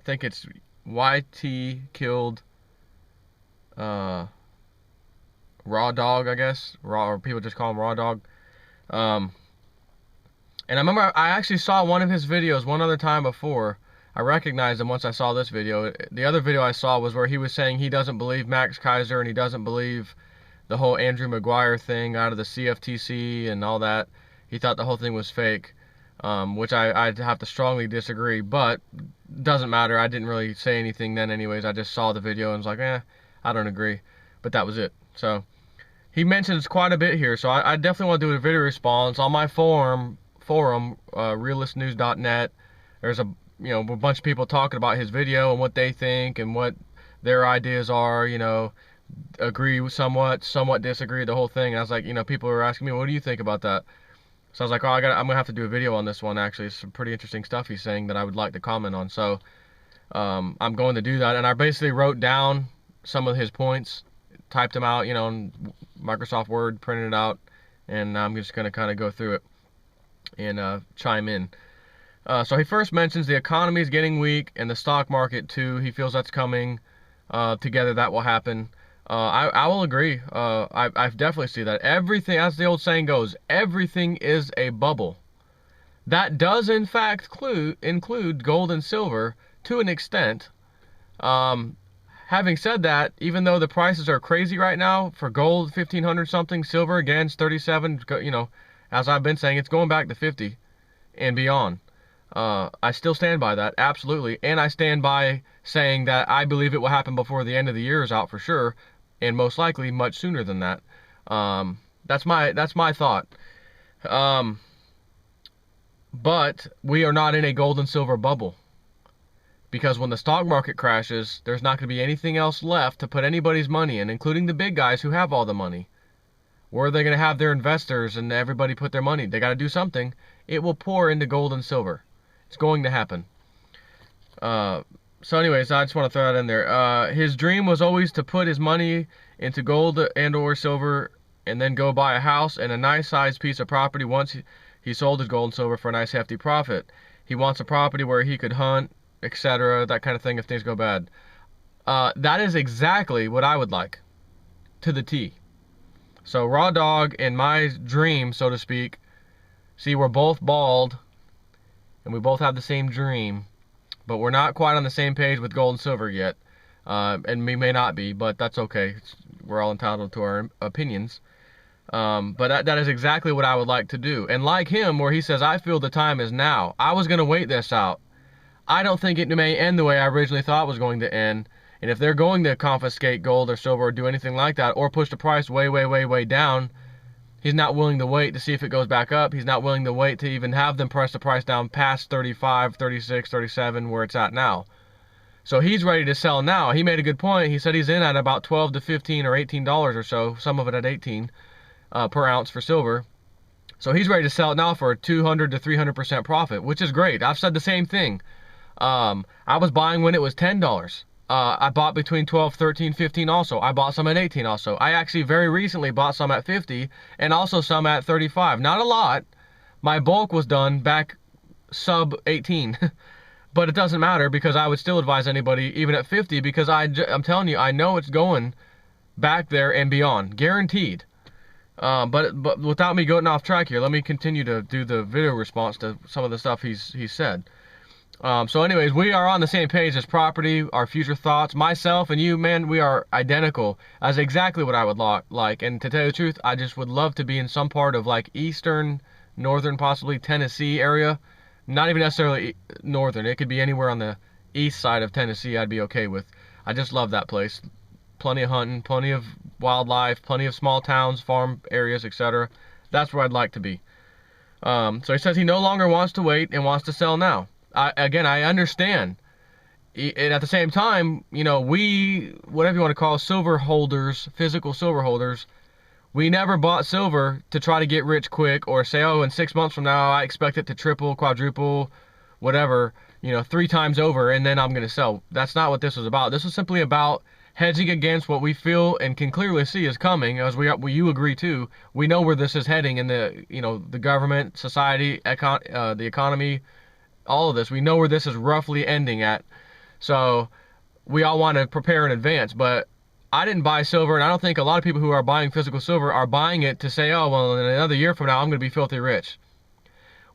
think it's YTKilledRawDog, I guess, or people just call him Raw Dog. And I remember I actually saw one of his videos one other time before. I recognized him once I saw this video. The other video I saw was where he was saying he doesn't believe Max Kaiser and he doesn't believe the whole Andrew Maguire thing out of the CFTC and all that. He thought the whole thing was fake, which I'd have to strongly disagree, but doesn't matter. I didn't really say anything then anyways. I just saw the video and was like, I don't agree. But that was it. So he mentions quite a bit here, so I definitely want to do a video response on my forum, realistnews.net. There's a bunch of people talking about his video and what they think and what their ideas are, agree somewhat disagree, the whole thing. And I was like, people are asking me, what do you think about that? So I was like, I'm gonna have to do a video on this one. Actually, it's some pretty interesting stuff he's saying that I would like to comment on. So I'm going to do that, and I basically wrote down some of his points, typed them out, in Microsoft Word, printed it out, and I'm just gonna kind of go through it and chime in. So he first mentions the economy is getting weak and the stock market too. He feels that's coming together. That will happen. I will agree. I definitely see that. Everything, as the old saying goes, everything is a bubble. That does in fact include gold and silver to an extent. Having said that, even though the prices are crazy right now, for gold 1,500 something, silver again 37, as I've been saying, it's going back to 50 and beyond. I still stand by that, absolutely, and I stand by saying that I believe it will happen before the end of the year is out for sure, and most likely much sooner than that. That's my thought. But we are not in a gold and silver bubble, because when the stock market crashes, there's not going to be anything else left to put anybody's money in, including the big guys who have all the money. Where are they going to have their investors and everybody put their money? They got to do something. It will pour into gold and silver. It's going to happen. So anyways, I just want to throw that in there. His dream was always to put his money into gold and or silver and then go buy a house and a nice sized piece of property once he sold his gold and silver for a nice hefty profit. He wants a property where he could hunt, etc., that kind of thing if things go bad. That is exactly what I would like, to the T. So Raw Dog and my dream, so to speak, see, we're both bald and we both have the same dream, but we're not quite on the same page with gold and silver yet. And we may not be, but that's okay. We're all entitled to our opinions. But that is exactly what I would like to do. And like him, where he says, I feel the time is now. I was going to wait this out. I don't think it may end the way I originally thought it was going to end. And if they're going to confiscate gold or silver or do anything like that, or push the price way, way, way, way down, he's not willing to wait to see if it goes back up. He's not willing to wait to even have them press the price down past 35, 36, 37, where it's at now. So he's ready to sell now. He made a good point. He said he's in at about 12 to 15 or $18 or so, some of it at 18 per ounce for silver. So he's ready to sell it now for a 200 to 300% profit, which is great. I've said the same thing. I was buying when it was $10. I bought between 12, 13, 15 also. I bought some at 18 also. I actually very recently bought some at 50 and also some at 35. Not a lot. My bulk was done back sub 18. But it doesn't matter, because I would still advise anybody even at 50, because I'm telling you, I know it's going back there and beyond. Guaranteed. But without me going off track here, let me continue to do the video response to some of the stuff he's said. So anyways, we are on the same page as property, our future thoughts. Myself and you, man, we are identical. That's exactly what I would like. And to tell you the truth, I just would love to be in some part of like eastern, northern, possibly Tennessee area. Not even necessarily northern. It could be anywhere on the east side of Tennessee I'd be okay with. I just love that place. Plenty of hunting, plenty of wildlife, plenty of small towns, farm areas, etc. That's where I'd like to be. So he says he no longer wants to wait and wants to sell now. I understand. And at the same time, we, whatever you want to call silver holders, physical silver holders, we never bought silver to try to get rich quick or say, oh, in 6 months from now, I expect it to triple, quadruple, whatever, 3 times over, and then I'm going to sell. That's not what this was about. This was simply about hedging against what we feel and can clearly see is coming, as you agree too. We know where this is heading in the, the government, society, the economy, all of this. We know where this is roughly ending at. So we all want to prepare in advance, but I didn't buy silver, and I don't think a lot of people who are buying physical silver are buying it to say, oh, well, in another year from now, I'm going to be filthy rich.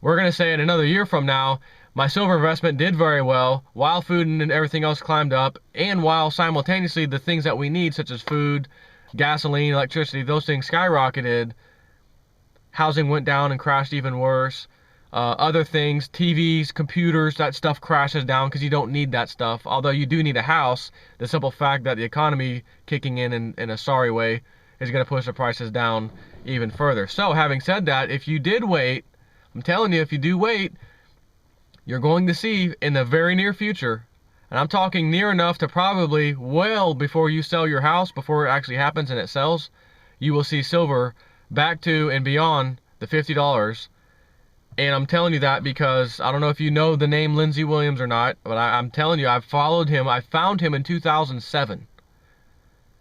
We're going to say in another year from now, my silver investment did very well while food and everything else climbed up, and while simultaneously the things that we need, such as food, gasoline, electricity, those things skyrocketed. Housing went down and crashed even worse. Other things, TVs, computers, that stuff crashes down because you don't need that stuff. Although you do need a house, the simple fact that the economy kicking in a sorry way is going to push the prices down even further. So having said that, if you did wait, I'm telling you, if you do wait, you're going to see in the very near future, and I'm talking near enough to probably well before you sell your house, before it actually happens and it sells, you will see silver back to and beyond the $50. And I'm telling you that because I don't know if you know the name Lindsey Williams or not, but I'm telling you, I've followed him. I found him in 2007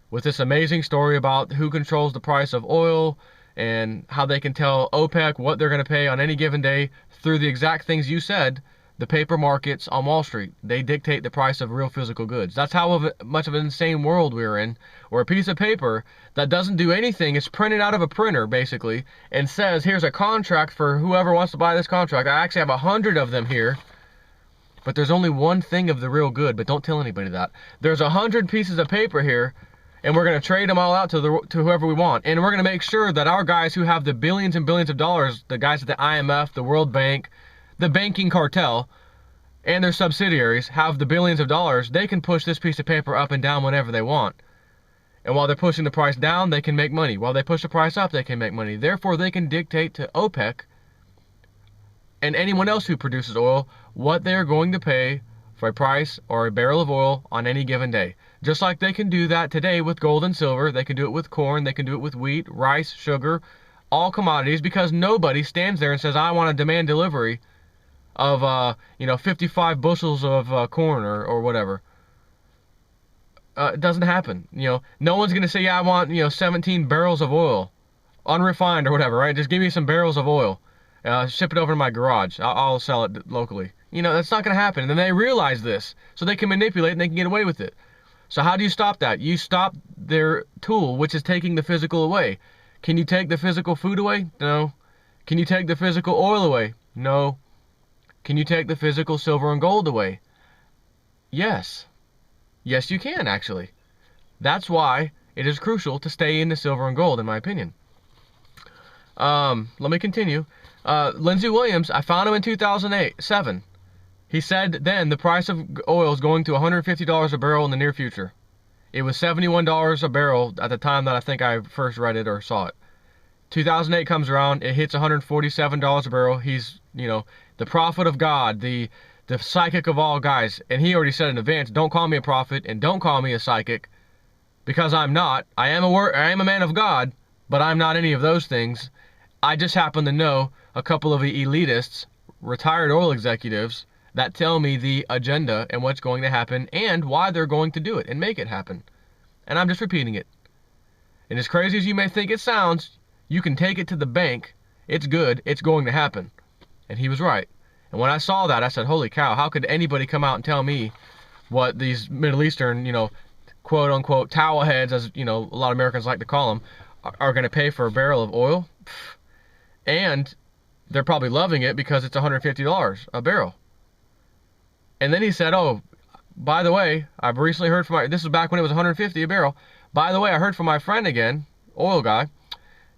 with this amazing story about who controls the price of oil and how they can tell OPEC what they're going to pay on any given day through the exact things you said, the paper markets on Wall Street. They dictate the price of real physical goods. That's how much of an insane world we're in, where a piece of paper that doesn't do anything is printed out of a printer, basically, and says, here's a contract for whoever wants to buy this contract. I actually have 100 of them here, but there's only one thing of the real good, but don't tell anybody that. There's 100 pieces of paper here, and we're going to trade them all out to whoever we want. And we're going to make sure that our guys who have the billions and billions of dollars, the guys at the IMF, the World Bank, the banking cartel, and their subsidiaries have the billions of dollars, they can push this piece of paper up and down whenever they want. And while they're pushing the price down, they can make money. While they push the price up, they can make money. Therefore, they can dictate to OPEC and anyone else who produces oil what they're going to pay for a price or a barrel of oil on any given day. Just like they can do that today with gold and silver, they can do it with corn, they can do it with wheat, rice, sugar, all commodities, because nobody stands there and says, I want a demand delivery of 55 bushels of corn or whatever. It doesn't happen. No one's gonna say, yeah, I want 17 barrels of oil, unrefined or whatever, right? Just give me some barrels of oil, ship it over to my garage. I'll sell it locally. That's not gonna happen. And then they realize this, so they can manipulate and they can get away with it. So how do you stop that? You stop their tool, which is taking the physical away. Can you take the physical food away? No. Can you take the physical oil away? No. Can you take the physical silver and gold away? Yes. Yes, you can, actually. That's why it is crucial to stay in the silver and gold, in my opinion. Let me continue. Lindsey Williams, I found him in 2007. He said then the price of oil is going to $150 a barrel in the near future. It was $71 a barrel at the time that I think I first read it or saw it. 2008 comes around, it hits $147 a barrel. He's, the prophet of God, the psychic of all guys. And he already said in advance, don't call me a prophet and don't call me a psychic, because I'm not. I am a man of God, but I'm not any of those things. I just happen to know a couple of elitists, retired oil executives, that tell me the agenda and what's going to happen and why they're going to do it and make it happen. And I'm just repeating it. And as crazy as you may think it sounds, you can take it to the bank. It's good. It's going to happen. And he was right. And when I saw that, I said, holy cow, how could anybody come out and tell me what these Middle Eastern, quote unquote towel heads, as a lot of Americans like to call them, are going to pay for a barrel of oil? And they're probably loving it because it's $150 a barrel. And then he said, oh, by the way, I've recently heard from this was back when it was $150 a barrel. By the way, I heard from my friend again, oil guy,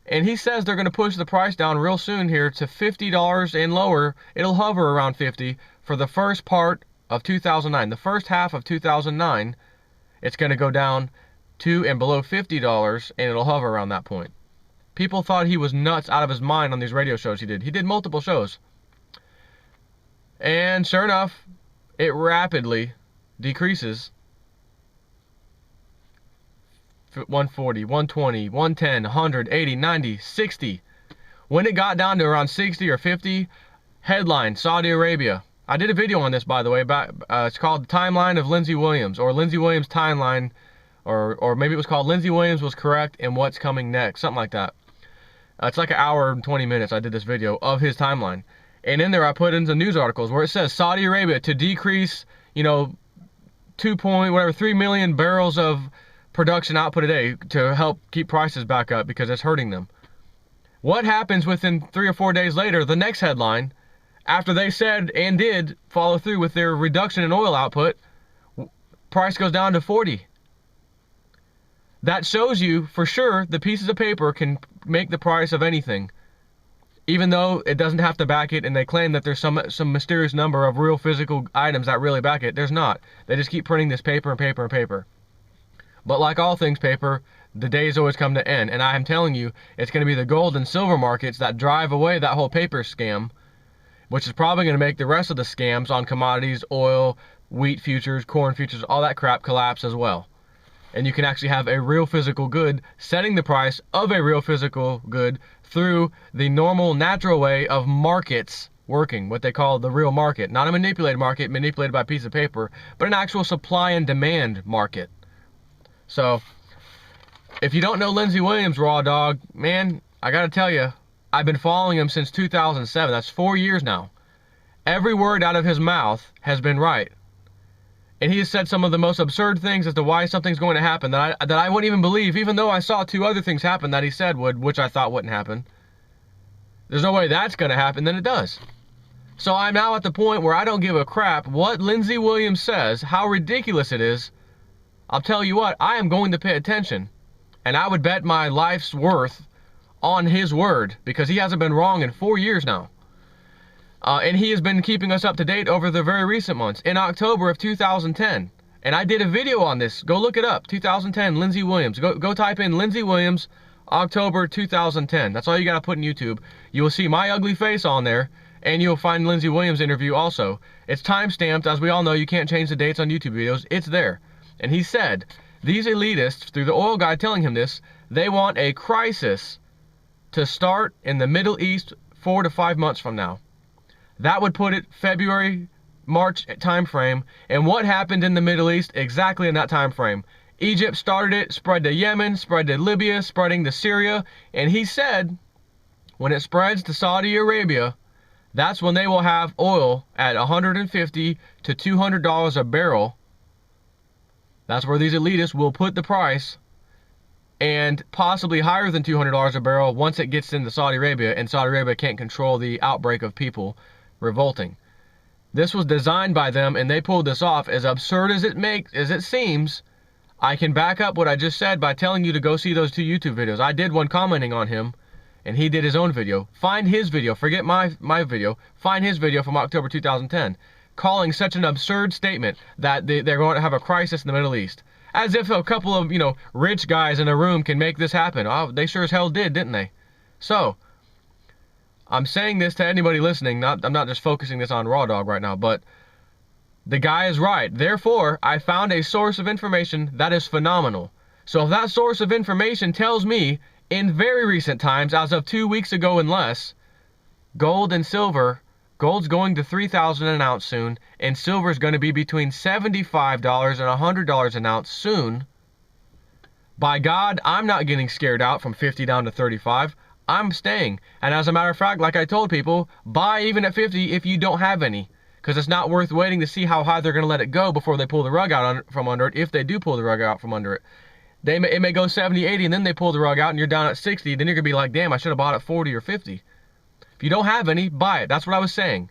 and he says they're going to push the price down real soon here to $50 and lower. It'll hover around 50 for the first part of 2009. The first half of 2009, it's going to go down to and below $50, and it'll hover around that point. People thought he was nuts out of his mind on these radio shows he did. He did multiple shows. And sure enough, it rapidly decreases. 140, 120, 110, 100, 80, 90, 60. When it got down to around 60 or 50, headline, Saudi Arabia. I did a video on this, by the way. It's called The Timeline of Lindsey Williams, or Lindsey Williams Timeline, or maybe it was called Lindsey Williams Was Correct and What's Coming Next, something like that. It's like an hour and 20 minutes I did this video of his timeline. And in there I put in the news articles where it says Saudi Arabia to decrease, 3 million barrels of production output a day to help keep prices back up because it's hurting them. What happens within 3 or 4 days later, the next headline, after they said and did follow through with their reduction in oil output, price goes down to 40. That shows you for sure the pieces of paper can make the price of anything, even though it doesn't have to back it, and they claim that there's some mysterious number of real physical items that really back it. There's not. They just keep printing this paper and paper and paper. But like all things paper, the days always come to end, and I am telling you, it's going to be the gold and silver markets that drive away that whole paper scam, which is probably going to make the rest of the scams on commodities, oil, wheat futures, corn futures, all that crap collapse as well. And you can actually have a real physical good setting the price of a real physical good through the normal, natural way of markets working, what they call the real market. Not a manipulated market, manipulated by a piece of paper, but an actual supply and demand market. So, if you don't know Lindsey Williams, Raw Dog, man, I gotta tell you, I've been following him since 2007. That's 4 years now. Every word out of his mouth has been right. And he has said some of the most absurd things as to why something's going to happen that I wouldn't even believe, even though I saw 2 other things happen that he said would, which I thought wouldn't happen. There's no way that's going to happen, then it does. So I'm now at the point where I don't give a crap what Lindsey Williams says, how ridiculous it is. I'll tell you what, I am going to pay attention. And I would bet my life's worth on his word, because he hasn't been wrong in 4 years now. And he has been keeping us up to date over the very recent months. In October of 2010, and I did a video on this. Go look it up. 2010, Lindsey Williams. Go type in Lindsey Williams, October 2010. That's all you gotta put in YouTube. You will see my ugly face on there, and you'll find Lindsey Williams' interview also. It's time-stamped. As we all know, you can't change the dates on YouTube videos. It's there. And he said, these elitists, through the oil guy telling him this, they want a crisis to start in the Middle East 4 to 5 months from now. That would put it February, March time frame. And what happened in the Middle East exactly in that time frame? Egypt started it, spread to Yemen, spread to Libya, spreading to Syria. And he said, when it spreads to Saudi Arabia, that's when they will have oil at $150 to $200 a barrel. That's where these elitists will put the price, and possibly higher than $200 a barrel once it gets into Saudi Arabia, and Saudi Arabia can't control the outbreak of people revolting. This was designed by them, and they pulled this off. As absurd as it seems, I can back up what I just said by telling you to go see those 2 YouTube videos. I did one commenting on him, and he did his own video. Find his video. Forget my video. Find his video from October 2010, calling such an absurd statement that they're going to have a crisis in the Middle East. As if a couple of, rich guys in a room can make this happen. Oh, they sure as hell did, didn't they? So, I'm saying this to anybody listening. I'm not just focusing this on Raw Dog right now, but the guy is right. Therefore, I found a source of information that is phenomenal. So if that source of information tells me, in very recent times, as of 2 weeks ago and less, gold and silver, gold's going to $3,000 an ounce soon, and silver's going to be between $75 and $100 an ounce soon. By God, I'm not getting scared out from 50 down to 35. I'm staying. And as a matter of fact, like I told people, buy even at 50 if you don't have any. Because it's not worth waiting to see how high they're going to let it go before they pull the rug out from under it, if they do pull the rug out from under it. It may go 70, 80, and then they pull the rug out and you're down at 60. Then you're going to be like, damn, I should have bought at 40 or 50. If you don't have any, buy it. That's what I was saying.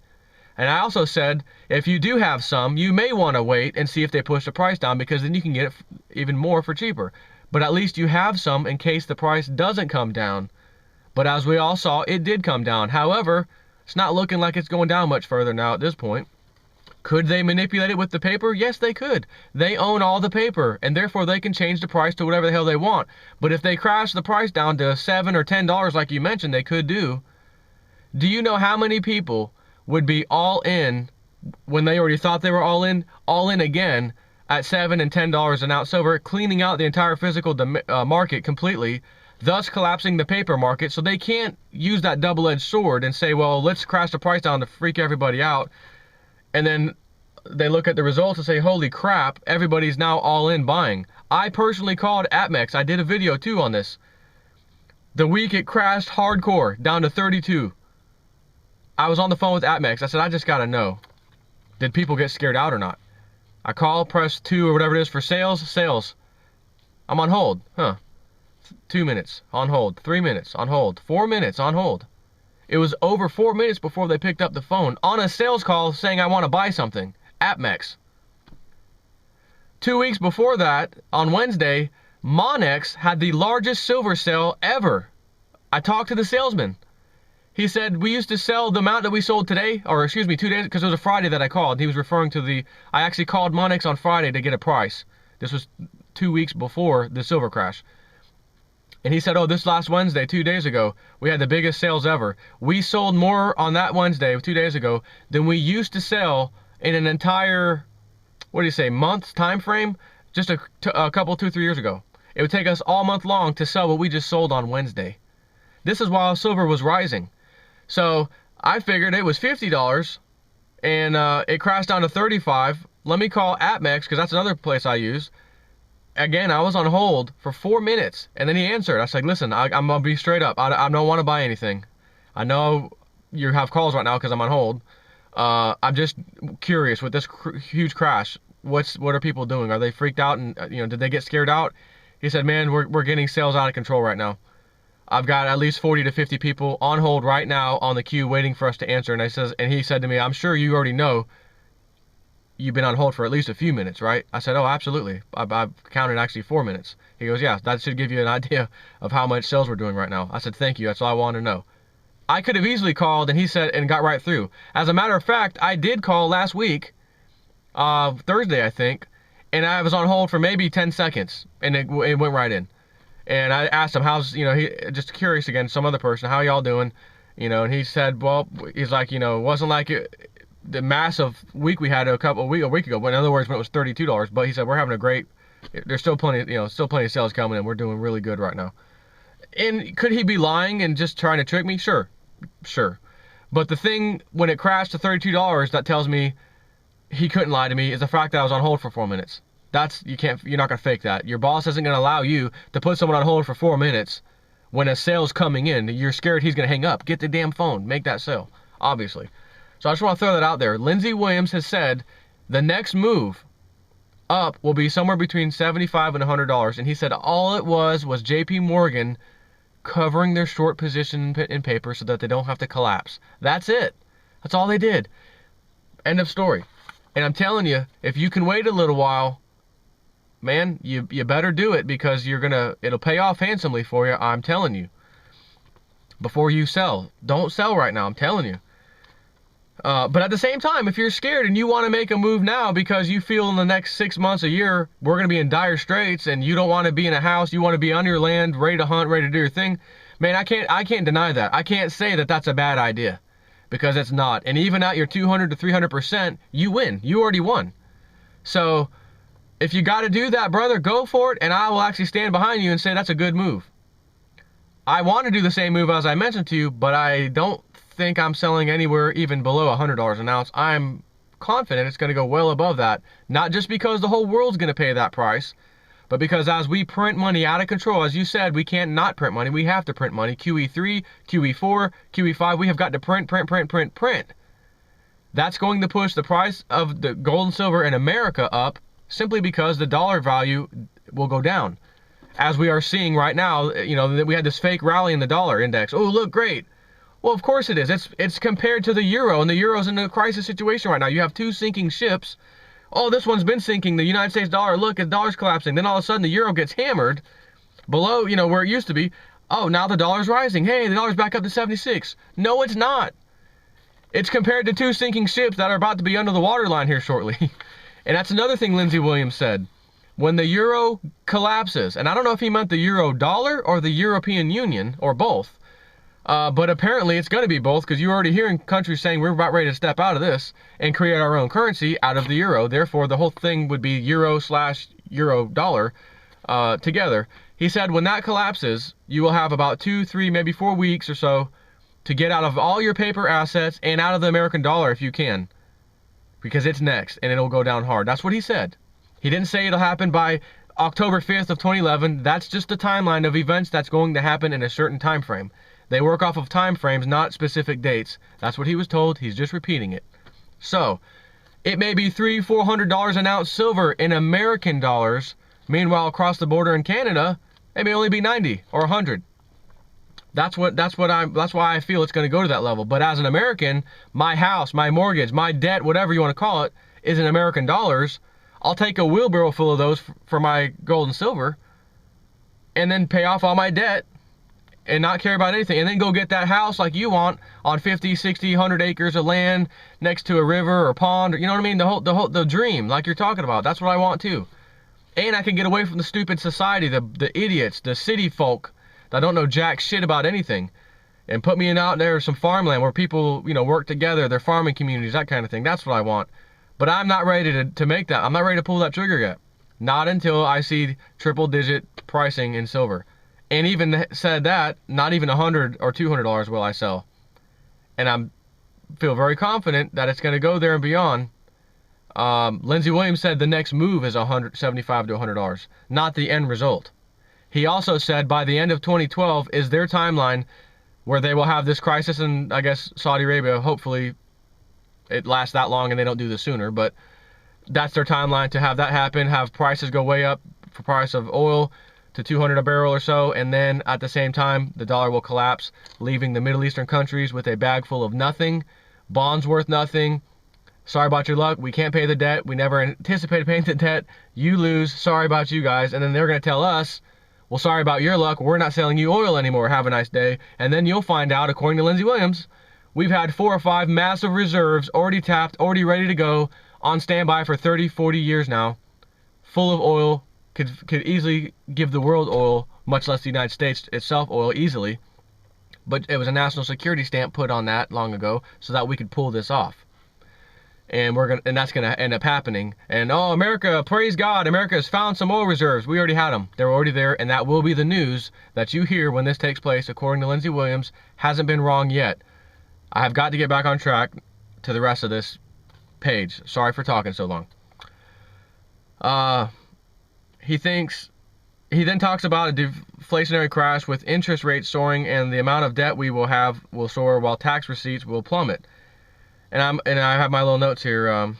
And I also said, if you do have some, you may want to wait and see if they push the price down, because then you can get it even more for cheaper. But at least you have some in case the price doesn't come down. But as we all saw, it did come down. However, it's not looking like it's going down much further now at this point. Could they manipulate it with the paper? Yes, they could. They own all the paper, and therefore they can change the price to whatever the hell they want. But if they crash the price down to $7 or $10 like you mentioned they could do, do you know how many people would be all in when they already thought they were all in again at $7 and $10 an ounce silver, cleaning out the entire physical market completely, thus collapsing the paper market? So they can't use that double-edged sword and say, well, let's crash the price down to freak everybody out. And then they look at the results and say, holy crap, everybody's now all in buying. I personally called APMEX. I did a video too on this. The week it crashed hardcore down to 32. I was on the phone with APMEX. I said, I just got to know, did people get scared out or not? I call, press 2 or whatever it is for sales. I'm on hold. 2 minutes on hold, 3 minutes on hold, 4 minutes on hold. It was over 4 minutes before they picked up the phone on a sales call saying I want to buy something. AppMex. 2 weeks before that, on Wednesday, Monex had the largest silver sale ever. I talked to the salesman. He said, we used to sell the amount that we sold today, or excuse me, 2 days, because it was a Friday that I called. He was referring to I actually called Monex on Friday to get a price. This was 2 weeks before the silver crash. And he said, oh, this last Wednesday, 2 days ago, we had the biggest sales ever. We sold more on that Wednesday, 2 days ago, than we used to sell in an entire, month time frame, just a couple, 2-3 years ago. It would take us all month long to sell what we just sold on Wednesday. This is while silver was rising. So I figured it was $50 and it crashed down to $35. Let me call AppMex, because that's another place I use. Again, I was on hold for 4 minutes and then he answered. I was like, listen, I'm going to be straight up. I don't want to buy anything. I know you have calls right now because I'm on hold. I'm just curious with this huge crash. What are people doing? Are they freaked out and did they get scared out? He said, man, we're getting sales out of control right now. I've got at least 40 to 50 people on hold right now on the queue waiting for us to answer. And he said to me, I'm sure you already know you've been on hold for at least a few minutes, right? I said, oh, absolutely. I've counted actually 4 minutes. He goes, yeah, that should give you an idea of how much sales we're doing right now. I said, thank you. That's all I wanted to know. I could have easily called, and he said, and got right through. As a matter of fact, I did call last week, Thursday, I think, and I was on hold for maybe 10 seconds, and it went right in. And I asked him, how's, he just curious again, some other person, how y'all doing? And he said, well, he's like, it wasn't like the massive week we had a week ago. But in other words, when it was $32. But he said, we're having a great, there's still plenty, still plenty of sales coming in. We're doing really good right now. And could he be lying and just trying to trick me? Sure. But the thing, when it crashed to $32, that tells me he couldn't lie to me, is the fact that I was on hold for 4 minutes. You're not gonna fake that. Your boss isn't gonna allow you to put someone on hold for 4 minutes when a sale's coming in. You're scared he's gonna hang up. Get the damn phone. Make that sale. Obviously. So I just want to throw that out there. Lindsey Williams has said the next move up will be somewhere between $75 and $100. And he said all it was JP Morgan covering their short position in paper so that they don't have to collapse. That's it. That's all they did. End of story. And I'm telling you, if you can wait a little while, man, you better do it, because it'll pay off handsomely for you. I'm telling you. Before you sell, don't sell right now. I'm telling you. But at the same time, if you're scared and you want to make a move now because you feel in the next 6 months, a year, we're going to be in dire straits, and you don't want to be in a house, you want to be on your land, ready to hunt, ready to do your thing, man, I can't deny that. I can't say that that's a bad idea, because it's not. And even at your 200 to 300%, you win. You already won. So if you got to do that, brother, go for it, and I will actually stand behind you and say that's a good move. I want to do the same move as I mentioned to you, but I don't think I'm selling anywhere even below $100 an ounce. I'm confident it's going to go well above that, not just because the whole world's going to pay that price, but because as we print money out of control, as you said, we can't not print money. We have to print money. QE3, QE4, QE5, we have got to print. That's going to push the price of the gold and silver in America up, simply because the dollar value will go down. As we are seeing right now, we had this fake rally in the dollar index. Oh, look, great. Well, of course it is. It's compared to the euro, and the euro's in a crisis situation right now. You have two sinking ships. Oh, this one's been sinking. The United States dollar, look, the dollar's collapsing. Then all of a sudden the euro gets hammered below, where it used to be. Oh, now the dollar's rising. Hey, the dollar's back up to 76. No, it's not. It's compared to two sinking ships that are about to be under the waterline here shortly. And that's another thing Lindsey Williams said. When the euro collapses, and I don't know if he meant the euro dollar or the European Union, or both, but apparently it's going to be both, because you're already hearing countries saying we're about ready to step out of this and create our own currency out of the euro. Therefore, the whole thing would be euro/euro dollar together. He said when that collapses, you will have about 2, 3, maybe 4 weeks or so to get out of all your paper assets and out of the American dollar if you can, because it's next and it'll go down hard. That's what he said. He didn't say it'll happen by October 5th of 2011. That's just the timeline of events that's going to happen in a certain time frame. They work off of time frames, not specific dates. That's what he was told. He's just repeating it. So, It may be $300-400 an ounce silver in American dollars. Meanwhile, across the border in Canada, it may only be 90 or 100. That's why I feel it's going to go to that level. But as an American, my house, my mortgage, my debt, whatever you want to call it, is in American dollars. I'll take a wheelbarrow full of those for my gold and silver, and then pay off all my debt and not care about anything, and then go get that house like you want on 50, 60, 100 acres of land next to a river or pond, or, you know what I mean? The dream, like you're talking about. That's what I want too. And I can get away from the stupid society, the idiots, the city folk that don't know jack shit about anything, and put me out there some farmland where people, you know, work together, their farming communities, that kind of thing. That's what I want. But I'm not ready to make that. I'm not ready to pull that trigger yet. Not until I see triple-digit pricing in silver. And even said that, not even $100 or $200 will I sell. And I feel very confident that it's going to go there and beyond. Lindsey Williams said the next move is $75 to $100, not the end result. He also said by the end of 2012 is their timeline where they will have this crisis in, I guess, Saudi Arabia. Hopefully it lasts that long and they don't do this sooner, but that's their timeline to have that happen, have prices go way up for price of oil to $200 a barrel or so, and then at the same time the dollar will collapse, leaving the Middle Eastern countries with a bag full of nothing, bonds worth nothing. Sorry about your luck, we can't pay the debt, we never anticipated paying the debt, you lose, sorry about you guys. And then they're going to tell us, well, sorry about your luck, we're not selling you oil anymore, have a nice day. And then you'll find out, according to Lindsey Williams, we've had 4 or 5 massive reserves already tapped, already ready to go, on standby for 30, 40 years now, full of oil, could easily give the world oil, much less the United States itself oil, easily. But it was a national security stamp put on that long ago so that we could pull this off. And that's gonna end up happening. And oh, America, praise God, America has found some oil reserves. We already had them. They were already there, and that will be the news that you hear when this takes place, according to Lindsey Williams. Hasn't been wrong yet. I have got to get back on track to the rest of this page. Sorry for talking so long. He then talks about a deflationary crash with interest rates soaring, and the amount of debt we will have will soar while tax receipts will plummet. And I have my little notes here.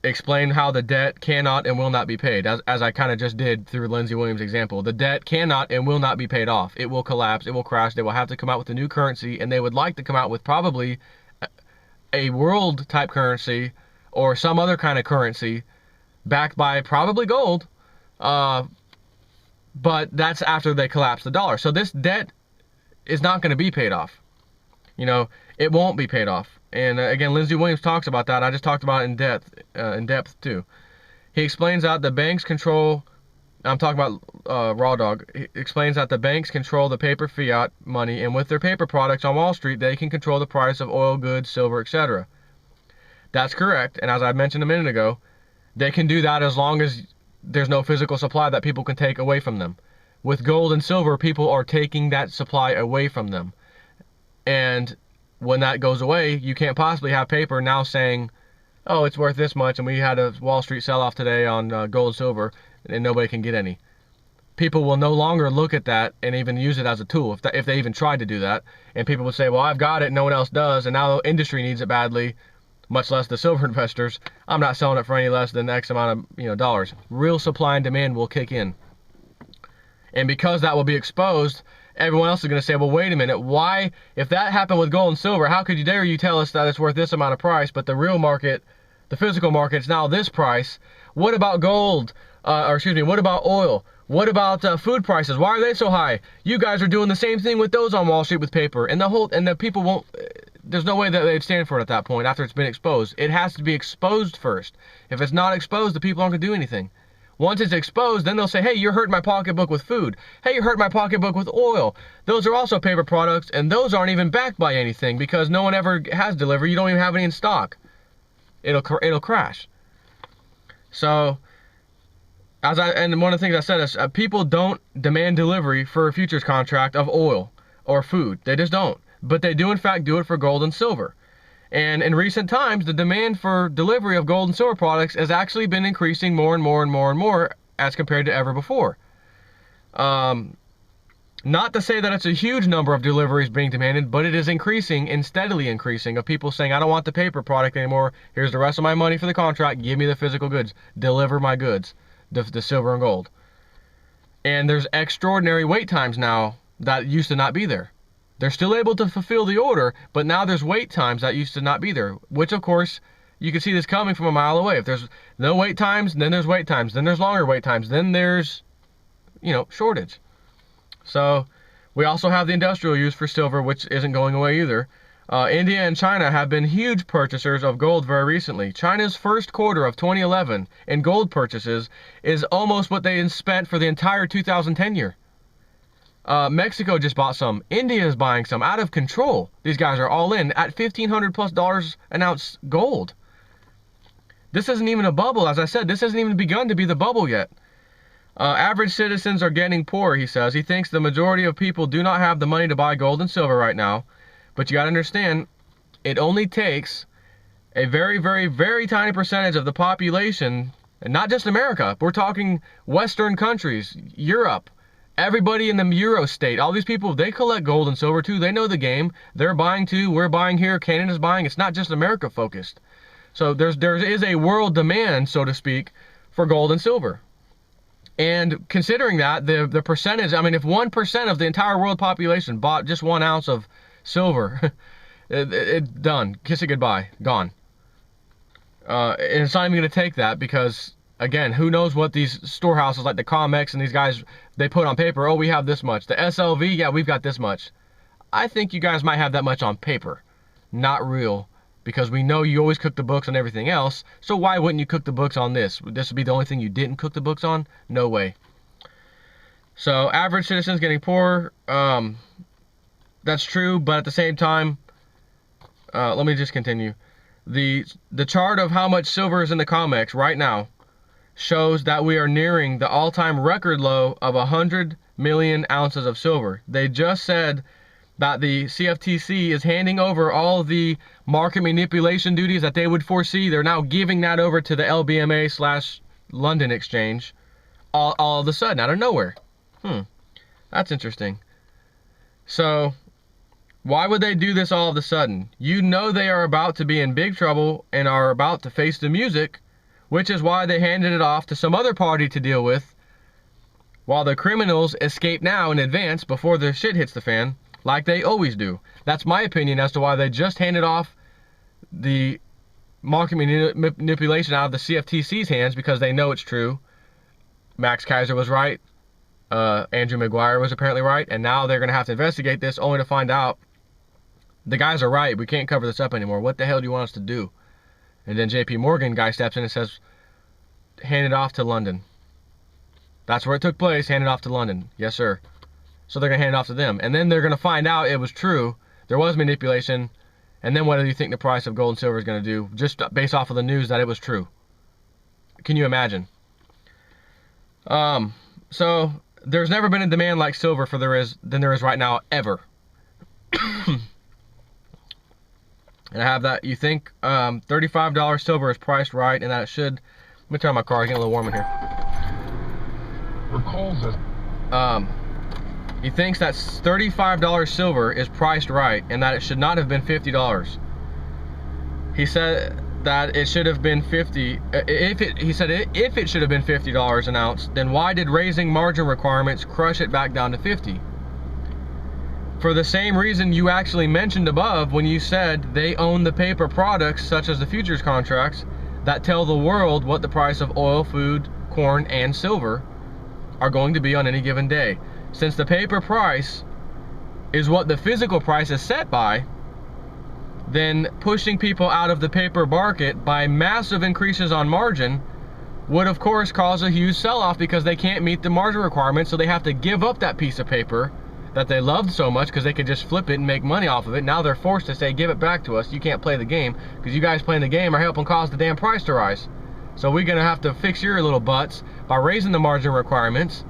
Explain how the debt cannot and will not be paid, as I kind of just did through Lindsey Williams' example. The debt cannot and will not be paid off. It will collapse. It will crash. They will have to come out with a new currency, and they would like to come out with probably a world type currency or some other kind of currency backed by probably gold, but that's after they collapse the dollar. So this debt is not going to be paid off. You know, it won't be paid off. And again, Lindsey Williams talks about that. I just talked about it in depth too. He explains that the banks control. I'm talking about RawDog. He explains that the banks control the paper fiat money, and with their paper products on Wall Street, they can control the price of oil, goods, silver, etc. That's correct. And as I mentioned a minute ago, they can do that as long as there's no physical supply that people can take away from them. With gold and silver, people are taking that supply away from them. And when that goes away, you can't possibly have paper now saying, oh, it's worth this much, and we had a Wall Street sell-off today on gold and silver, and nobody can get any. People will no longer look at that and even use it as a tool, if they even tried to do that. And people would say, well, I've got it, no one else does, and now the industry needs it badly, much less the silver investors. I'm not selling it for any less than X amount of dollars. Real supply and demand will kick in. And because that will be exposed, everyone else is going to say, well, wait a minute, why, if that happened with gold and silver, how could you dare you tell us that it's worth this amount of price, but the real market, the physical market, is now this price? What about gold? What about oil? What about food prices? Why are they so high? You guys are doing the same thing with those on Wall Street with paper, and the people won't. There's no way that they'd stand for it at that point after it's been exposed. It has to be exposed first. If it's not exposed, the people aren't going to do anything. Once it's exposed, then they'll say, hey, you're hurting my pocketbook with food. Hey, you're hurting my pocketbook with oil. Those are also paper products, and those aren't even backed by anything because no one ever has delivery. You don't even have any in stock. It'll crash. So, and one of the things I said is people don't demand delivery for a futures contract of oil or food. They just don't. But they do, in fact, do it for gold and silver. And in recent times, the demand for delivery of gold and silver products has actually been increasing more and more and more and more as compared to ever before. Now, Not to say that it's a huge number of deliveries being demanded, but it is increasing and steadily increasing of people saying, I don't want the paper product anymore. Here's the rest of my money for the contract. Give me the physical goods. Deliver my goods, the silver and gold. And there's extraordinary wait times now that used to not be there. They're still able to fulfill the order, but now there's wait times that used to not be there, which of course you can see this coming from a mile away. If there's no wait times, then there's wait times, then there's longer wait times, then there's, shortage. So we also have the industrial use for silver, which isn't going away either. India and China have been huge purchasers of gold very recently. China's first quarter of 2011 in gold purchases is almost what they spent for the entire 2010 year. Mexico just bought some. India is buying some. Out of control. These guys are all in at $1,500+ an ounce gold. This isn't even a bubble. As I said, this hasn't even begun to be the bubble yet. Average citizens are getting poor, he says. He thinks the majority of people do not have the money to buy gold and silver right now. But you got to understand, it only takes a very, very, very tiny percentage of the population, and not just America. We're talking Western countries, Europe, everybody in the Euro state. All these people, they collect gold and silver too. They know the game. They're buying too. We're buying here. Canada's buying. It's not just America focused. So there is a world demand, so to speak, for gold and silver. And considering that, the percentage, I mean, if 1% of the entire world population bought just 1 ounce of silver, it's done. Kiss it goodbye. Gone. And it's not even going to take that because, again, who knows what these storehouses like the COMEX and these guys, they put on paper, oh, we have this much. The SLV, yeah, we've got this much. I think you guys might have that much on paper. Not real. Because we know you always cook the books on everything else, so why wouldn't you cook the books on this? Would this be the only thing you didn't cook the books on? No way. So, average citizens getting poorer, that's true, but at the same time, let me just continue. The chart of how much silver is in the COMEX right now shows that we are nearing the all-time record low of 100 million ounces of silver. They just said that the CFTC is handing over all the market manipulation duties that they would foresee. They're now giving that over to the LBMA/London exchange all of a sudden, out of nowhere. That's interesting. So, why would they do this all of a sudden? You know they are about to be in big trouble and are about to face the music, which is why they handed it off to some other party to deal with, while the criminals escape now in advance before the shit hits the fan. Like they always do. That's my opinion as to why they just handed off the market manipulation out of the CFTC's hands, because they know it's true. Max Kaiser was right. Andrew Maguire was apparently right. And now they're going to have to investigate this only to find out the guys are right. We can't cover this up anymore. What the hell do you want us to do? And then JP Morgan guy steps in and says, hand it off to London. That's where it took place. Hand it off to London. Yes, sir. So they're going to hand it off to them. And then they're going to find out it was true. There was manipulation. And then what do you think the price of gold and silver is going to do? Just based off of the news that it was true. Can you imagine? So there's never been a demand like silver than there is right now, ever. And I have that. You think $35 silver is priced right, and that it should. Let me turn on my car. It's getting a little warm in here. He thinks that $35 silver is priced right and that it should not have been $50. He said that it should have been if it should have been $50 an ounce, then why did raising margin requirements crush it back down to 50? For the same reason you actually mentioned above when you said they own the paper products such as the futures contracts that tell the world what the price of oil, food, corn, and silver are going to be on any given day. Since the paper price is what the physical price is set by, then pushing people out of the paper market by massive increases on margin would of course cause a huge sell-off, because they can't meet the margin requirements, so they have to give up that piece of paper that they loved so much because they could just flip it and make money off of it. Now they're forced to say, give it back to us. You can't play the game because you guys playing the game are helping cause the damn price to rise. So we're going to have to fix your little butts by raising the margin requirements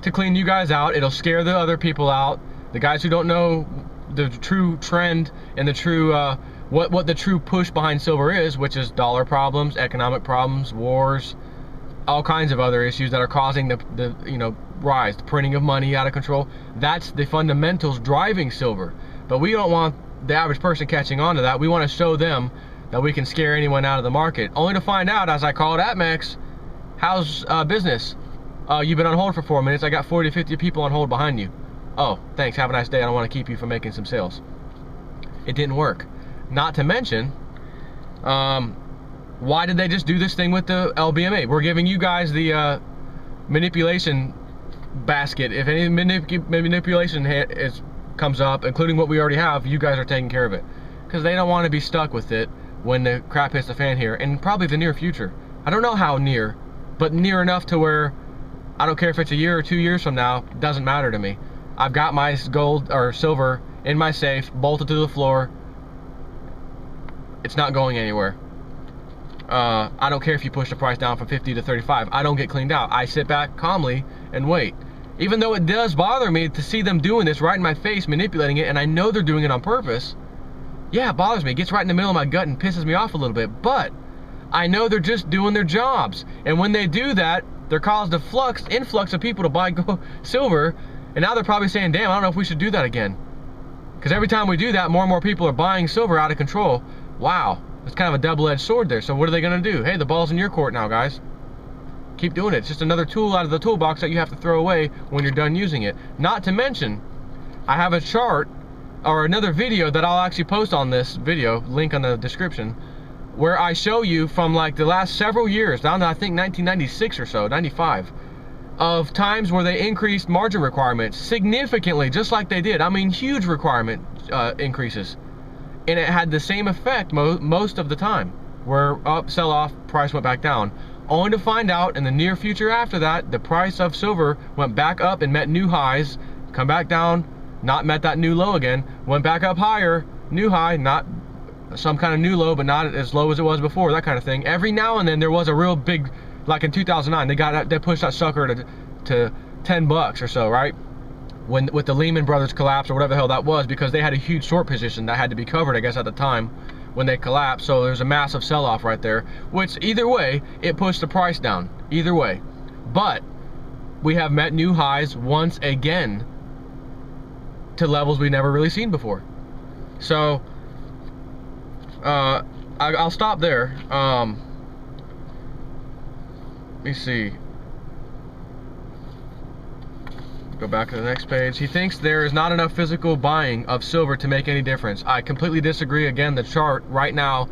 to clean you guys out. It'll scare the other people out, the guys who don't know the true trend and the true what the true push behind silver is, which is dollar problems, economic problems, wars, all kinds of other issues that are causing the you know, rise, the printing of money out of control. That's the fundamentals driving silver. But we don't want the average person catching on to that. We want to show them that we can scare anyone out of the market, only to find out, as I called APMEX, how's business? You've been on hold for 4 minutes. I got 40 to 50 people on hold behind you. Oh, thanks, have a nice day. I don't want to keep you from making some sales. It didn't work. Not to mention, why did they just do this thing with the LBMA? We're giving you guys the manipulation basket. If any manipulation comes up, including what we already have, you guys are taking care of it. Because they don't want to be stuck with it when the crap hits the fan here, and probably the near future. I don't know how near, but near enough to where I don't care if it's a year or 2 years from now, it doesn't matter to me. I've got my gold or silver in my safe, bolted to the floor. It's not going anywhere. I don't care if you push the price down from 50 to 35. I don't get cleaned out. I sit back calmly and wait. Even though it does bother me to see them doing this right in my face, manipulating it, and I know they're doing it on purpose. Yeah, it bothers me. It gets right in the middle of my gut and pisses me off a little bit. But I know they're just doing their jobs. And when they do that, they're caused an influx of people to buy silver. And now they're probably saying, damn, I don't know if we should do that again. Because every time we do that, more and more people are buying silver out of control. Wow, it's kind of a double-edged sword there. So what are they going to do? Hey, the ball's in your court now, guys. Keep doing it. It's just another tool out of the toolbox that you have to throw away when you're done using it. Not to mention, I have a chart or another video that I'll actually post on this video, link on the description, where I show you from like the last several years, down to I think 1996 or so, 95, of times where they increased margin requirements significantly, just like they did. I mean, huge requirement increases. And it had the same effect most of the time, where up, sell off, price went back down. Only to find out in the near future after that, the price of silver went back up and met new highs, come back down, not met that new low again, went back up higher, new high, not some kind of new low, but not as low as it was before, that kind of thing. Every now and then there was a real big, like in 2009, they pushed that sucker to 10 bucks or so, right? With the Lehman Brothers collapse or whatever the hell that was, because they had a huge short position that had to be covered, I guess, at the time when they collapsed. So there's a massive sell-off right there, which either way, it pushed the price down, either way. But we have met new highs once again to levels we've never really seen before. So I'll stop there. Let me see. Go back to the next page. He thinks there is not enough physical buying of silver to make any difference. I completely disagree. Again, the chart right now,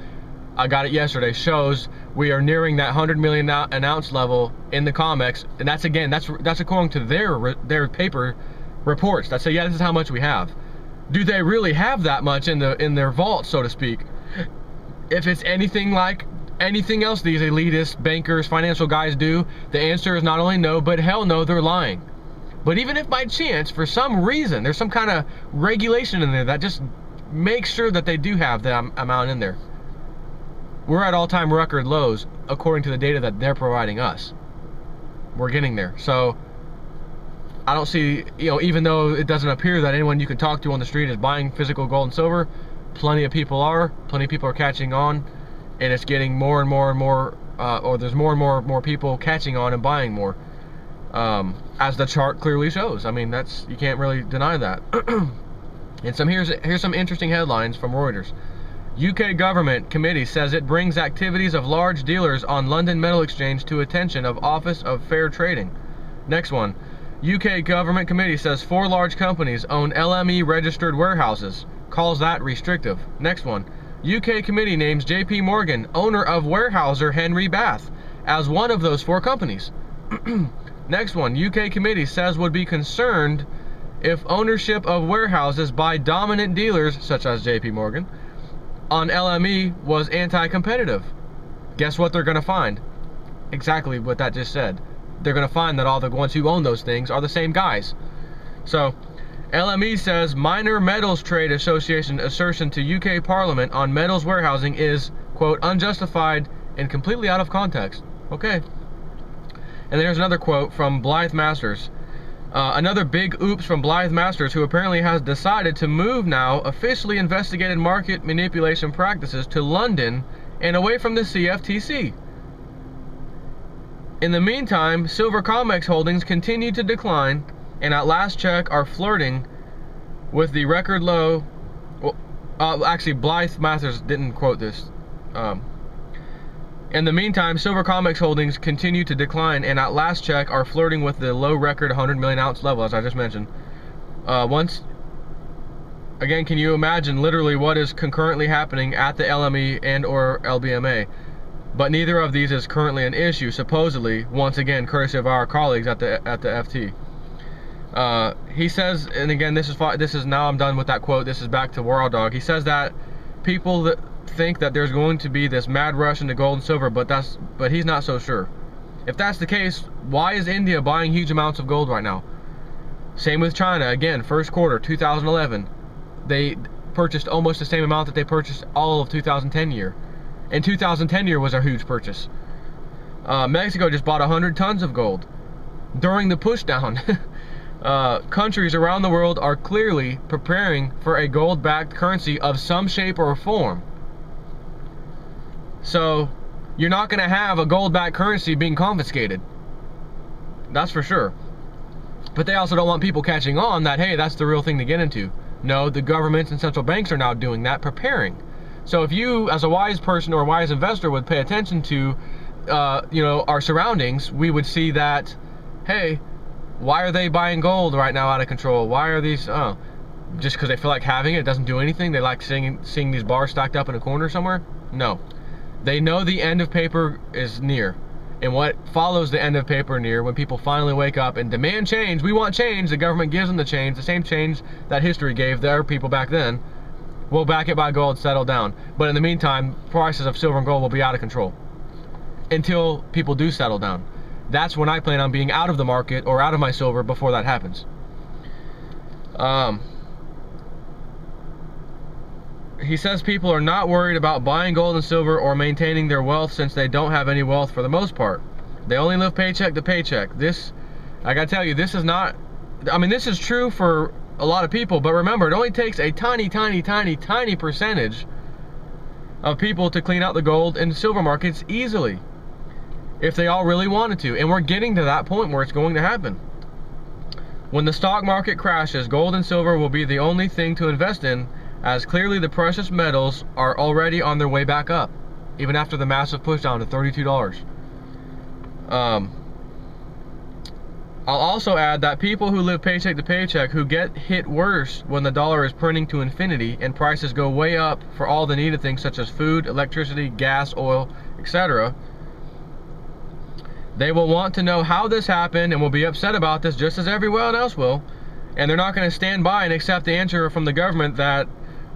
I got it yesterday, shows we are nearing that 100 million an ounce level in the COMEX, and that's, again, that's according to their paper reports that say, yeah, this is how much we have. Do they really have that much in their vault, so to speak? If it's anything like anything else these elitist bankers, financial guys do, the answer is not only no, but hell no, they're lying. But even if by chance, for some reason, there's some kind of regulation in there that just makes sure that they do have that amount in there, we're at all-time record lows according to the data that they're providing us. We're getting there. So I don't see, you know, even though it doesn't appear that anyone you can talk to on the street is buying physical gold and silver, plenty of people are catching on, and it's getting more and more and more, or there's more and more people catching on and buying more. As the chart clearly shows. I mean, you can't really deny that. And here's some interesting headlines from Reuters. UK government committee says it brings activities of large dealers on London Metal Exchange to attention of Office of Fair Trading. Next one. UK government committee says 4 large companies own LME registered warehouses. Calls that restrictive. Next one. UK committee names JP Morgan, owner of warehouser Henry Bath, as one of those 4 companies. Next one, UK committee says would be concerned if ownership of warehouses by dominant dealers, such as JP Morgan, on LME was anti-competitive. Guess what they're going to find? Exactly what that just said. They're going to find that all the ones who own those things are the same guys. So, LME says Minor Metals Trade Association assertion to UK Parliament on metals warehousing is, quote, unjustified and completely out of context. Okay. And there's another quote from Blythe Masters. Another big oops from Blythe Masters, who apparently has decided to move now officially investigated market manipulation practices to London and away from the CFTC. In the meantime, silver COMEX holdings continue to decline, and at last check are flirting with the record low. Well, actually, Blythe Mathers didn't quote this. In the meantime, silver COMEX holdings continue to decline, and at last check are flirting with the low record 100 million ounce level, as I just mentioned. Again, can you imagine literally what is concurrently happening at the LME and or LBMA? But neither of these is currently an issue, supposedly, once again, courtesy of our colleagues at the FT. He says, and again, this is now I'm done with that quote. This is back to RawDog. He says that people that think that there's going to be this mad rush into gold and silver, but he's not so sure. If that's the case, why is India buying huge amounts of gold right now? Same with China. Again, first quarter 2011, they purchased almost the same amount that they purchased all of 2010 year. And 2010 year was a huge purchase. Mexico just bought 100 tons of gold during the push down. Countries around the world are clearly preparing for a gold-backed currency of some shape or form. So you're not going to have a gold-backed currency being confiscated. That's for sure. But they also don't want people catching on that, hey, that's the real thing to get into. No, the governments and central banks are now doing that, preparing. So if you, as a wise person or a wise investor, would pay attention to, our surroundings, we would see that, hey, why are they buying gold right now out of control? Why are these, just because they feel like having it, it doesn't do anything? They like seeing these bars stacked up in a corner somewhere? No. They know the end of paper is near. And what follows the end of paper near, when people finally wake up and demand change, we want change, the government gives them the change, the same change that history gave their people back then. We'll back it by gold, settle down. But in the meantime, prices of silver and gold will be out of control until people do settle down. That's when I plan on being out of the market or out of my silver before that happens. He says people are not worried about buying gold and silver or maintaining their wealth since they don't have any wealth for the most part. They only live paycheck to paycheck. This, I gotta tell you, this is not, I mean, this is true for a lot of people, but remember, it only takes a tiny percentage of people to clean out the gold and silver markets easily, if they all really wanted to. And we're getting to that point where it's going to happen. When the stock market crashes, gold and silver will be the only thing to invest in, as clearly the precious metals are already on their way back up, even after the massive push down to $32. I'll also add that people who live paycheck to paycheck, who get hit worse when the dollar is printing to infinity and prices go way up for all the needed things such as food, electricity, gas, oil, etc., they will want to know how this happened and will be upset about this just as everyone else will. And they're not going to stand by and accept the answer from the government that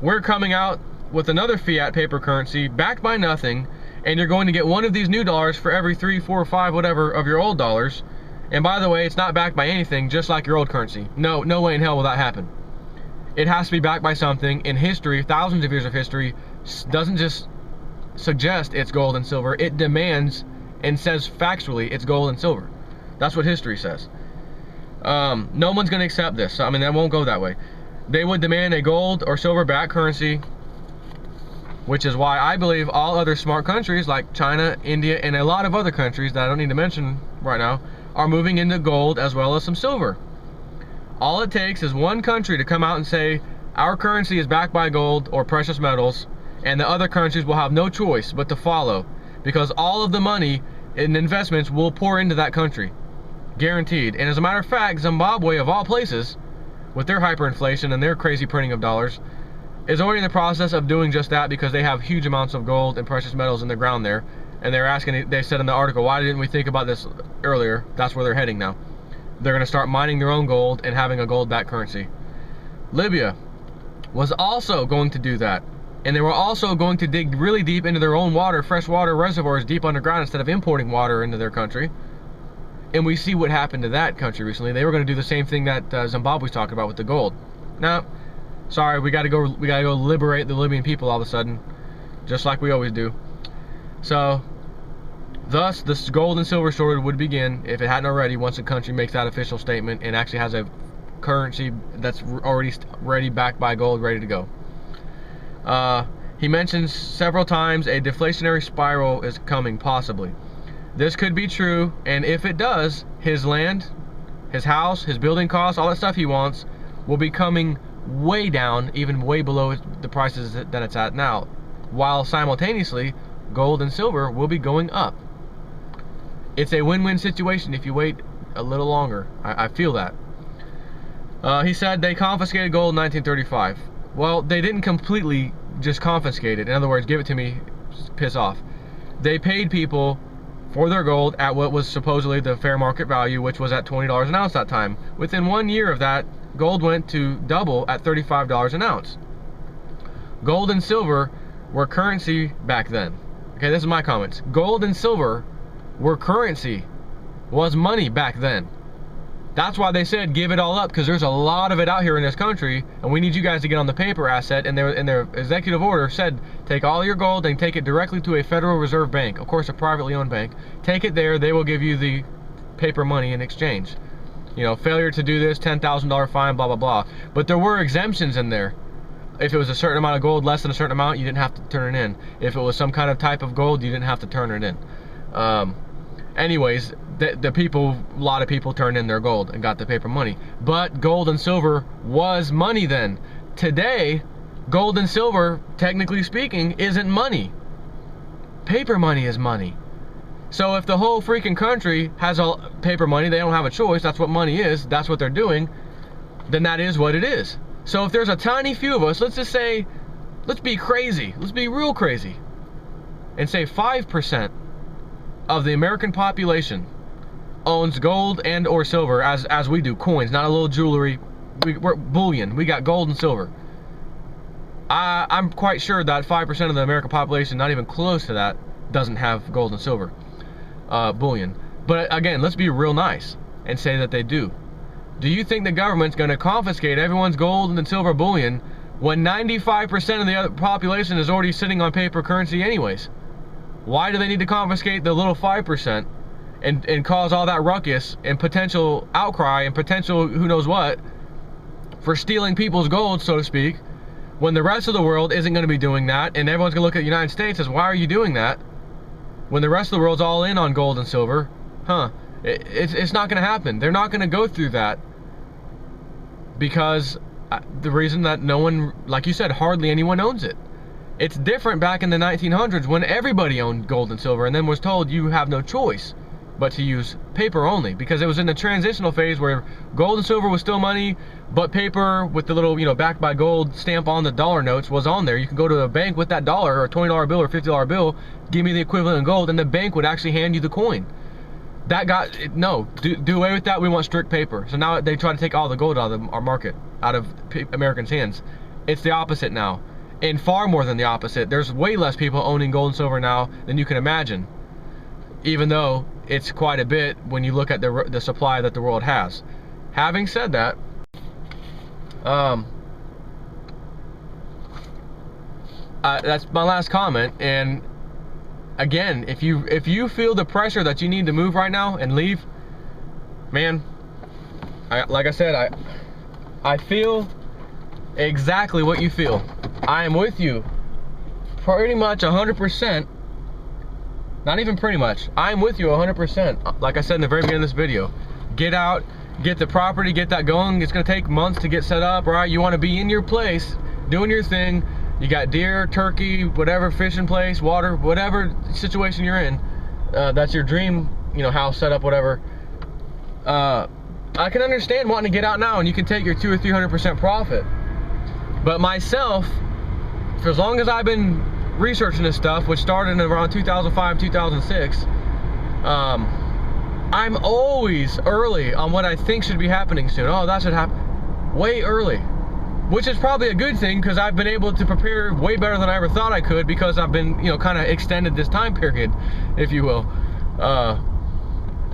we're coming out with another fiat paper currency backed by nothing, and you're going to get one of these new dollars for every 3, 4, 5, whatever of your old dollars. And by the way, it's not backed by anything, just like your old currency. No way in hell will that happen. It has to be backed by something. In history, thousands of years of history, doesn't just suggest it's gold and silver. It demands and says factually it's gold and silver. That's what history says. No one's going to accept this. I mean, that won't go that way. They would demand a gold or silver backed currency, which is why I believe all other smart countries like China, India, and a lot of other countries that I don't need to mention right now are moving into gold as well as some silver. All it takes is one country to come out and say our currency is backed by gold or precious metals, and the other countries will have no choice but to follow, because all of the money in investments will pour into that country, guaranteed. And as a matter of fact, Zimbabwe, of all places, with their hyperinflation and their crazy printing of dollars, is already in the process of doing just that, because they have huge amounts of gold and precious metals in the ground there. And they're asking, they said in the article, why didn't we think about this earlier? That's where they're heading now. They're going to start mining their own gold and having a gold-backed currency. Libya was also going to do that. And they were also going to dig really deep into their own water, freshwater reservoirs deep underground, instead of importing water into their country. And we see what happened to that country recently. They were going to do the same thing that Zimbabwe's talking about with the gold. Now, sorry, we got to go liberate the Libyan people all of a sudden, just like we always do. So, thus, this gold and silver shortage would begin, if it hadn't already, once a country makes that official statement and actually has a currency that's already backed by gold, ready to go. He mentions several times a deflationary spiral is coming, possibly. this could be true, and if it does, his land, his house, his building costs, all that stuff he wants will be coming way down, even way below the prices that it's at now, while simultaneously gold and silver will be going up. It's a win-win situation if you wait a little longer. I feel that. He said they confiscated gold in 1935. Well, they didn't completely just confiscate it. In other words, give it to me, piss off. They paid people for their gold at what was supposedly the fair market value, which was at $20 an ounce that time. Within 1 year of that, gold went to double at $35 an ounce. Gold and silver were currency back then. Okay, this is my comments. Gold and silver were currency, was money back then. That's why they said give it all up, because there's a lot of it out here in this country, and we need you guys to get on the paper asset. And their executive order said take all your gold and take it directly to a Federal Reserve Bank, of course a privately owned bank. Take it there, they will give you the paper money in exchange. You know, failure to do this, $10,000 fine, blah blah blah. But there were exemptions in there. If it was a certain amount of gold, less than a certain amount, you didn't have to turn it in. If it was some kind of type of gold, you didn't have to turn it in. Anyways, a lot of people turned in their gold and got the paper money. But gold and silver was money then. Today, gold and silver, technically speaking, isn't money. Paper money is money. So if the whole freaking country has all paper money, they don't have a choice, that's what money is, that's what they're doing, then that is what it is. So if there's a tiny few of us, let's just say, let's be crazy, let's be real crazy, and say 5% of the American population owns gold and or silver, as we do, coins, not a little jewelry. We're bullion. We got gold and silver. I'm quite sure that 5% of the American population, not even close to that, doesn't have gold and silver bullion. But again, let's be real nice and say that they do. Do you think the government's going to confiscate everyone's gold and silver bullion when 95% of the other population is already sitting on paper currency anyways? Why do they need to confiscate the little 5% and cause all that ruckus and potential outcry and potential who knows what for stealing people's gold, so to speak, when the rest of the world isn't going to be doing that, and everyone's going to look at the United States as, why are you doing that when the rest of the world's all in on gold and silver? It's not going to happen. They're not going to go through that, because the reason that no one, like you said, hardly anyone owns it. It's different back in the 1900s when everybody owned gold and silver and then was told you have no choice but to use paper only, because it was in the transitional phase where gold and silver was still money, but paper with the little, you know, backed by gold stamp on the dollar notes was on there. You can go to a bank with that dollar or $20 bill or $50 bill, give me the equivalent in gold, and the bank would actually hand you the coin. That got, no, do away with that. We want strict paper. So now they try to take all the gold out of our market, out of Americans' hands. It's the opposite now. And far more than the opposite. There's way less people owning gold and silver now than you can imagine, even though it's quite a bit when you look at the supply that the world has. Having said that, that's my last comment. And again, if you feel the pressure that you need to move right now and leave, man, like I said, I feel exactly what you feel. I am with you pretty much 100%. Not even pretty much. I'm with you 100%. Like I said in the very beginning of this video, get out, get the property, get that going. It's gonna take months to get set up, right? You wanna be in your place, doing your thing. You got deer, turkey, whatever, fishing place, water, whatever situation you're in. That's your dream, you know, house set up, whatever. I can understand wanting to get out now and you can take your 200 or 300% profit. But myself, for as long as I've been researching this stuff, which started in around 2005, 2006, I'm always early on what I think should be happening soon. Oh, that should happen way early, which is probably a good thing, because I've been able to prepare way better than I ever thought I could, because I've been, you know, kind of extended this time period, if you will.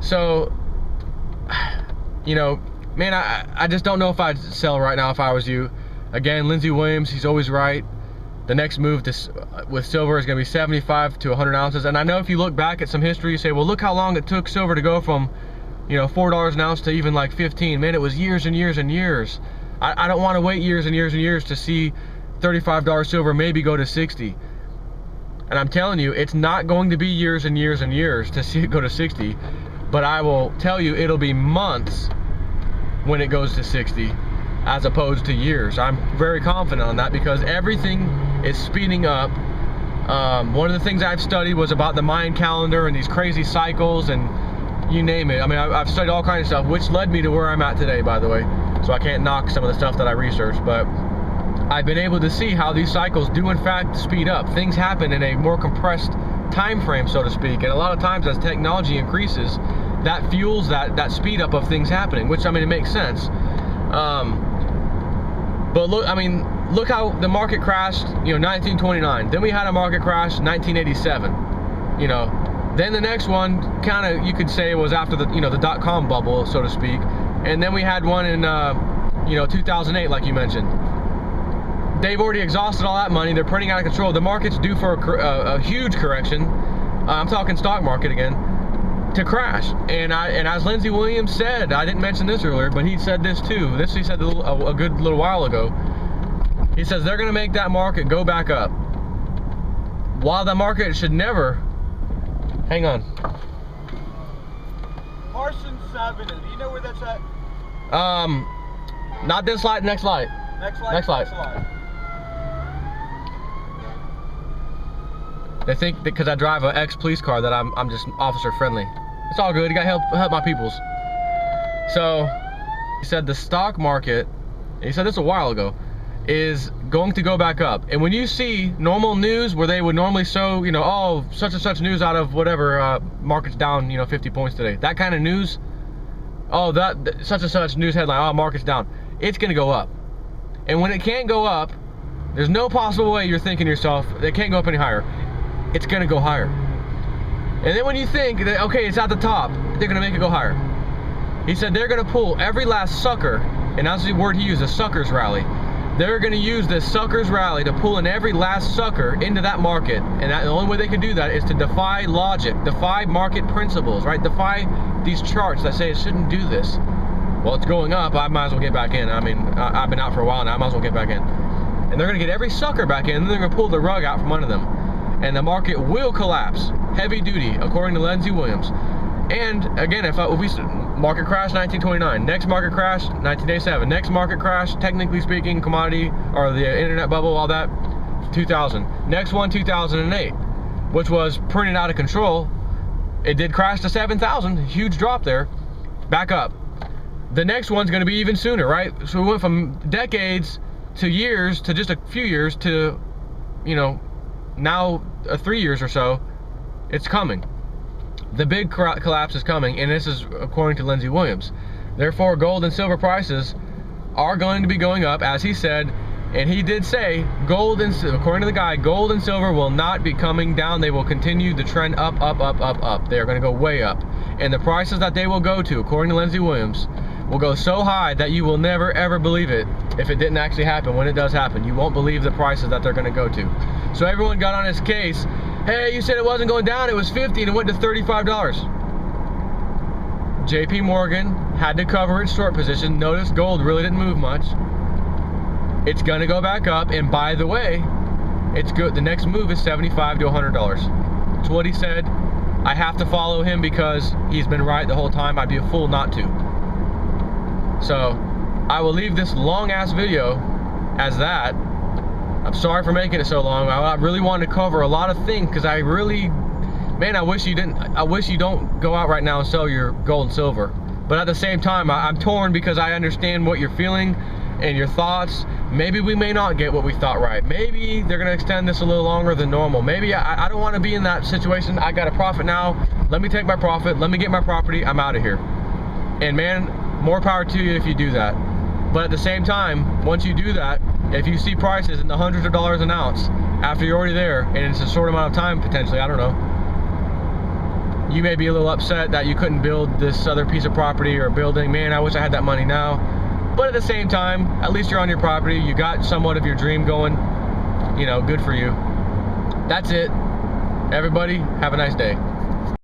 So, you know, man, I just don't know if I'd sell right now if I was you. Again, Lindsey Williams, he's always right. The next move with silver is going to be 75 to 100 ounces. And I know if you look back at some history, you say, well, look how long it took silver to go from, you know, $4 an ounce to even like 15. Man, it was years and years and years. I don't want to wait years and years and years to see $35 silver maybe go to 60. And I'm telling you, it's not going to be years and years and years to see it go to 60, but I will tell you it'll be months when it goes to 60 as opposed to years. I'm very confident on that because everything is speeding up. One of the things I've studied was about the Mayan calendar and these crazy cycles and you name it. I mean, I've studied all kinds of stuff, which led me to where I'm at today, by the way. So I can't knock some of the stuff that I researched, but I've been able to see how these cycles do in fact speed up. Things happen in a more compressed time frame, so to speak, and a lot of times as technology increases, that fuels that speed up of things happening, which, I mean, it makes sense. But look, I mean, look how the market crashed, you know, 1929. Then we had a market crash 1987. You know, then the next one kind of, you could say, was after the, you know, the dot-com bubble, so to speak. And then we had one in, you know, 2008, like you mentioned. They've already exhausted all that money. They're printing out of control. The market's due for a huge correction. I'm talking stock market again, to crash. And as Lindsey Williams said, I didn't mention this earlier, but he said this too. This he said a good little while ago. He says they're going to make that market go back up. While the market should never. Hang on. Parsons Avenue. Do you know where that's at? Not this light. Next light. Next light. Next light. They think because I drive an ex-police car that I'm just officer friendly. It's all good. You gotta help my peoples. So he said the stock market, he said this a while ago, is going to go back up. And when you see normal news where they would normally show, you know, oh, such and such news out of whatever, market's down, you know, 50 points today. That kind of news, oh, that such and such news headline, oh, market's down. It's gonna go up. And when it can't go up, there's no possible way you're thinking to yourself, it can't go up any higher. It's gonna go higher. And then when you think that, okay, it's at the top, they're gonna make it go higher. He said they're gonna pull every last sucker, and that's the word he used, a sucker's rally. They're gonna use this sucker's rally to pull in every last sucker into that market. And the only way they can do that is to defy logic, defy market principles, right? Defy these charts that say it shouldn't do this. Well, it's going up, I might as well get back in. I mean, I've been out for a while now, I might as well get back in. And they're gonna get every sucker back in, and then they're gonna pull the rug out from under them. And the market will collapse, heavy duty, according to Lindsey Williams. And again, if we market crash 1929, next market crash 1987, next market crash, technically speaking, commodity or the internet bubble, all that, 2000. Next one, 2008, which was printed out of control. It did crash to 7,000, huge drop there, back up. The next one's going to be even sooner, right? So we went from decades to years to just a few years to, you know, now 3 years or so. It's coming. The big collapse is coming, and this is according to Lindsey Williams. Therefore, gold and silver prices are going to be going up, as he said. And he did say, gold and, according to the guy, gold and silver will not be coming down. They will continue the trend up, up, up, up, up. They are going to go way up. And the prices that they will go to, according to Lindsey Williams, will go so high that you will never ever believe it if it didn't actually happen. When it does happen, you won't believe the prices that they're going to go to. So everyone got on his case. Hey, you said it wasn't going down, it was 50 and it went to $35. JP Morgan had to cover its short position. Notice gold really didn't move much. It's going to go back up, and by the way, it's good. The next move is $75 to $100. That's what he said. I have to follow him because he's been right the whole time. I'd be a fool not to. So I will leave this long ass video as that. I'm sorry for making it so long. I really wanted to cover a lot of things because I really, man, I wish you don't go out right now and sell your gold and silver. But at the same time, I'm torn because I understand what you're feeling and your thoughts. Maybe we may not get what we thought right. Maybe they're gonna extend this a little longer than normal. Maybe I don't want to be in that situation. I got a profit now. Let me take my profit. Let me get my property. I'm out of here. And man, more power to you if you do that. But at the same time, once you do that, if you see prices in the hundreds of dollars an ounce after you're already there, and it's a short amount of time potentially, I don't know, you may be a little upset that you couldn't build this other piece of property or building. Man, I wish I had that money now. But at the same time, at least you're on your property. You got somewhat of your dream going. You know, good for you. That's it. Everybody, have a nice day.